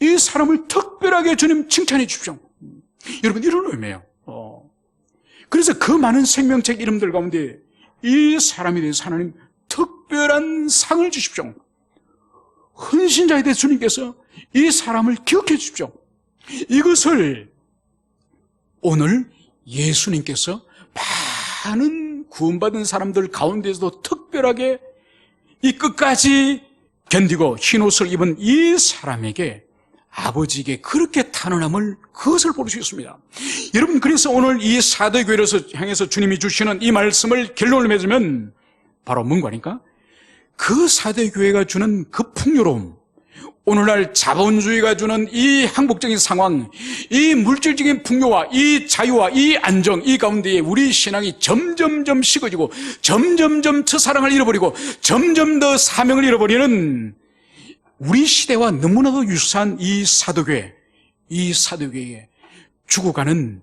이 사람을 특별하게 주님 칭찬해 주십시오. 여러분, 이런 의미예요. 그래서 그 많은 생명책 이름들 가운데 이 사람에 대해서 하나님 특별한 상을 주십시오. 헌신자에 대해 주님께서 이 사람을 기억해 주십시오. 이것을 오늘 예수님께서 많은 구원받은 사람들 가운데서도 특별하게 이 끝까지 견디고 흰옷을 입은 이 사람에게 아버지에게 그렇게 탄원함을 그것을 볼 수 있습니다. 여러분, 그래서 오늘 이 사도교회를 향해서 주님이 주시는 이 말씀을 결론을 맺으면 바로 뭔가 하니까 그 사도교회가 주는 그 풍요로움, 오늘날 자본주의가 주는 이 행복적인 상황, 이 물질적인 풍요와 이 자유와 이 안정, 이 가운데에 우리 신앙이 점점점 식어지고 점점점 첫사랑을 잃어버리고 점점 더 사명을 잃어버리는 우리 시대와 너무나도 유사한 이 사도교회에 죽어가는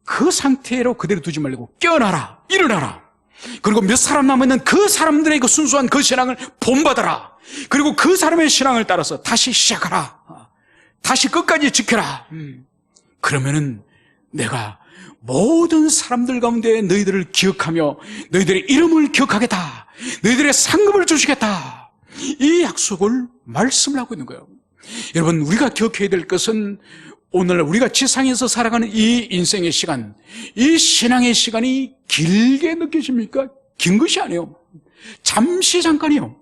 그 상태로 그대로 두지 말고 깨어나라, 일어나라. 그리고 몇 사람 남아있는 그 사람들의 그 순수한 그 신앙을 본받아라. 그리고 그 사람의 신앙을 따라서 다시 시작하라. 다시 끝까지 지켜라. 그러면은 내가 모든 사람들 가운데 너희들을 기억하며 너희들의 이름을 기억하겠다. 너희들의 상급을 주시겠다. 이 약속을 말씀을 하고 있는 거예요. 여러분, 우리가 기억해야 될 것은 오늘 우리가 지상에서 살아가는 이 인생의 시간, 이 신앙의 시간이 길게 느껴집니까? 긴 것이 아니에요. 잠시 잠깐이요.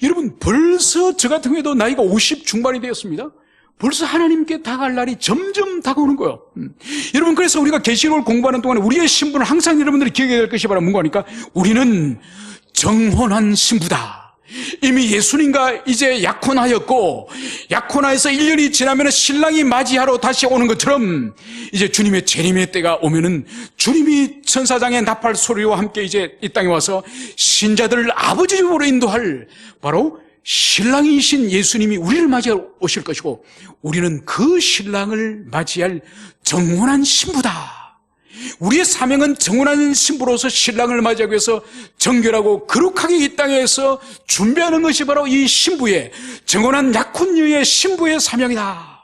여러분, 벌써 저 같은 경우에도 나이가 50 중반이 되었습니다. 벌써 하나님께 다가갈 날이 점점 다가오는 거예요. 여러분, 그래서 우리가 계시록을 공부하는 동안에 우리의 신분을 항상 여러분들이 기억해야 될 것이 바로 뭔가 하니까 우리는 정혼한 신부다. 이미 예수님과 이제 약혼하였고 약혼하여서 1년이 지나면 신랑이 맞이하러 다시 오는 것처럼 이제 주님의 재림의 때가 오면은 주님이 천사장의 나팔 소리와 함께 이제 이 땅에 와서 신자들을 아버지 집으로 인도할 바로 신랑이신 예수님이 우리를 맞이하러 오실 것이고 우리는 그 신랑을 맞이할 정혼한 신부다. 우리의 사명은 정혼한 신부로서 신랑을 맞이하기 위해서 정결하고 거룩하게 이 땅에서 준비하는 것이 바로 이 신부의 정혼한 약혼녀의 신부의 사명이다.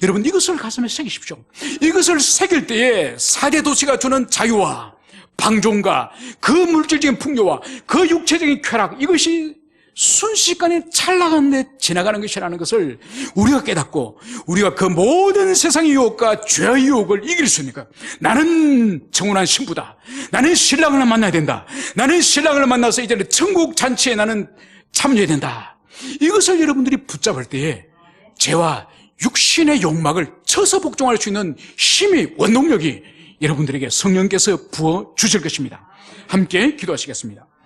여러분, 이것을 가슴에 새기십시오. 이것을 새길 때에 4대 도시가 주는 자유와 방종과 그 물질적인 풍요와 그 육체적인 쾌락, 이것이 순식간에 찰나간데 지나가는 것이라는 것을 우리가 깨닫고 우리가 그 모든 세상의 유혹과 죄의 유혹을 이길 수 있으니까 나는 정혼한 신부다. 나는 신랑을 만나야 된다. 나는 신랑을 만나서 이제는 천국 잔치에 나는 참여해야 된다. 이것을 여러분들이 붙잡을 때에 죄와 육신의 욕망을 쳐서 복종할 수 있는 힘이, 원동력이 여러분들에게 성령께서 부어 주실 것입니다. 함께 기도하시겠습니다.